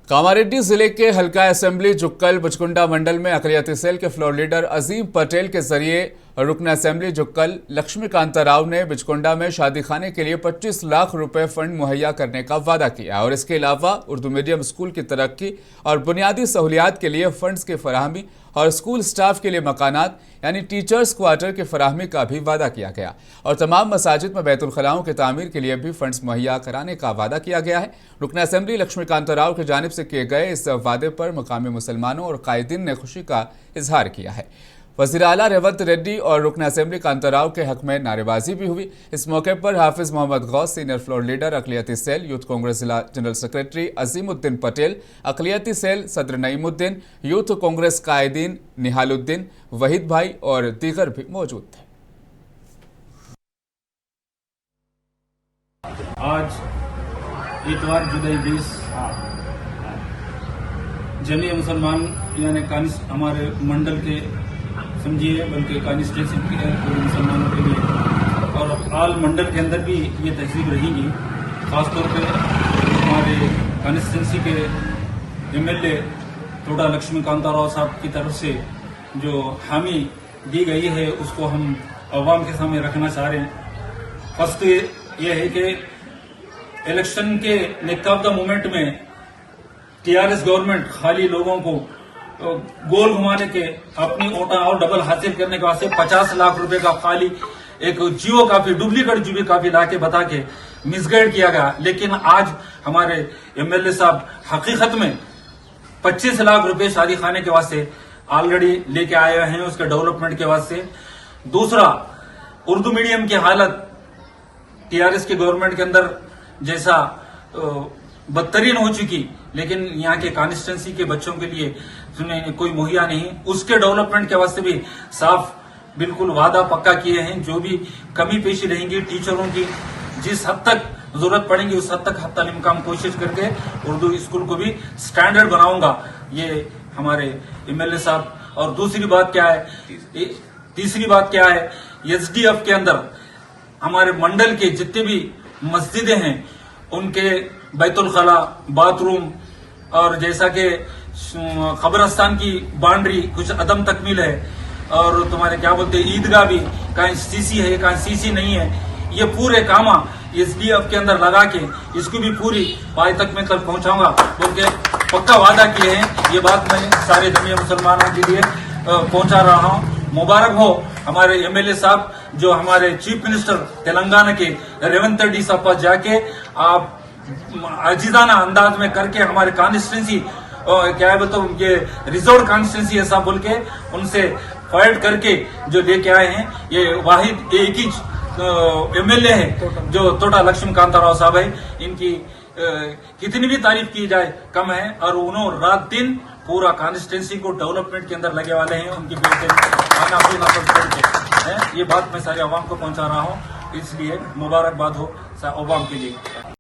कामारेड्डी जिले के हल्का असेंबली जुक्कल बुचकुंडा मंडल में अक़लियती सेल के फ्लोर लीडर अजीम पटेल के जरिए रुकन असेंबली जुक्कल लक्ष्मीकांता राव ने बुचकुंडा में शादी खाने के लिए 25 लाख रुपए फंड मुहैया करने का वादा किया और इसके अलावा उर्दू मीडियम स्कूल की तरक्की और बुनियादी सहूलियात के लिए फंड्स की फराहमी और स्कूल स्टाफ के लिए मकानात यानी टीचर्स क्वार्टर की फराहमी का भी वादा किया गया और तमाम मसाजिद में बैतुल खलाओं की तामीर के लिए भी फंड्स मुहैया कराने का वादा किया गया है। रुकन असेंबली लक्ष्मीकांता राव की जानिब से किए गए इस वादे पर मकामी मुसलमानों और कायदीन ने खुशी का इजहार किया है। वज़ीर आला रेवंत रेड्डी और रुकन असेंबली कांता राव के हक में नारेबाजी भी हुई। इस मौके पर Hafiz Mohammed Ghaus, senior floor leader अक़लियती सेल यूथ कांग्रेस जिला जनरल सेक्रेटरी अजीमुद्दीन पटेल, अक़लियती सेल सदर नईमुद्दीन, यूथ कांग्रेस कायदीन निहालुद्दीन, वहीद भाई और दीगर भी मौजूद थे। आज इतवार जुलाई 20 जमीय मुसलमान यानी हमारे मंडल के समझिए बल्कि कॉन्स्टिट्यूंसी के पूरे मुसलमानों के लिए और आल मंडल के अंदर भी ये तहसीब रहेगी। खासतौर पे हमारे कॉन्स्टिट्यूंसी के एमएलए तोड़ा लक्ष्मीकांता राव साहब की तरफ से जो हामी दी गई है उसको हम अवाम के सामने रखना चाह रहे हैं। फर्स्ट ये है कि इलेक्शन के निक ऑफ द मोमेंट में टीआरएस गवर्नमेंट खाली लोगों को गोल घुमाने के अपनी वोटा और डबल हासिल करने के वास्ते 50 लाख रुपए का खाली एक जियो काफी डुप्लीकेट जियो काफी लाके बता के मिसगाइड किया गया। लेकिन आज हमारे एमएलए साहब हकीकत में 25 लाख रुपए शादी खाने के वास्ते ऑलरेडी लेके आए हैं उसके डेवलपमेंट के वास्ते। दूसरा, उर्दू मीडियम की हालत टीआरएस के गवर्नमेंट के अंदर जैसा बदतरीन हो चुकी, लेकिन यहाँ के कॉन्स्टिट्यूंसी के बच्चों के लिए कोई मुहैया नहीं, उसके डेवलपमेंट के वास्ते भी साफ बिल्कुल वादा पक्का किए हैं। जो भी कमी पेशी रहेंगी टीचरों की, जिस हद तक जरूरत पड़ेगी उस हद तक हत्ता इम्कान कोशिश करके उर्दू स्कूल को भी स्टैंडर्ड बनाऊंगा, ये हमारे एमएलए साहब। और दूसरी बात क्या है, तीसरी बात क्या है, एसडीएफ के अंदर हमारे मंडल के जितने भी मस्जिदें हैं उनके बैतुल खला, बाथरूम और जैसा कि कब्रस्तान की बाउंड्री कुछ अदम तकमील है और तुम्हारे क्या बोलते हैं ईदगाह भी कहीं सीसी है कहीं सीसी नहीं है, ये पूरे कामा एसडीएफ के अंदर लगा के इसको भी पूरी पाई तक में तक पहुंचाऊंगा बोल के पक्का वादा किए हैं। ये बात मैं सारे जमीय मुसलमानों के लिए पहुंचा रहा हूं। मुबारक हो हमारे एमएलए साहब जो हमारे चीफ मिनिस्टर तेलंगाना के रेवंत रेड्डी साहब पास जाके आप अजीजाना अंदाज में करके हमारे कॉन्स्टिट्यूंसी क्या है बताओ ये रिजर्व कॉन्स्टिट्यूंसी ऐसा बोल के उनसे फाइट करके जो लेके आए हैं, ये वाहिद एक ही एमएलए है जो तोटा लक्ष्मीकांता राव साहब है। इनकी कितनी भी तारीफ की जाए कम है और उन्होंने रात दिन पूरा कॉन्स्टिट्यूंसी को डेवलपमेंट के अंदर लगे वाले हैं। उनकी बेटे ये बात मैं सारे अवाम को पहुंचा रहा हूं, इसलिए मुबारकबाद हो अवाम के लिए।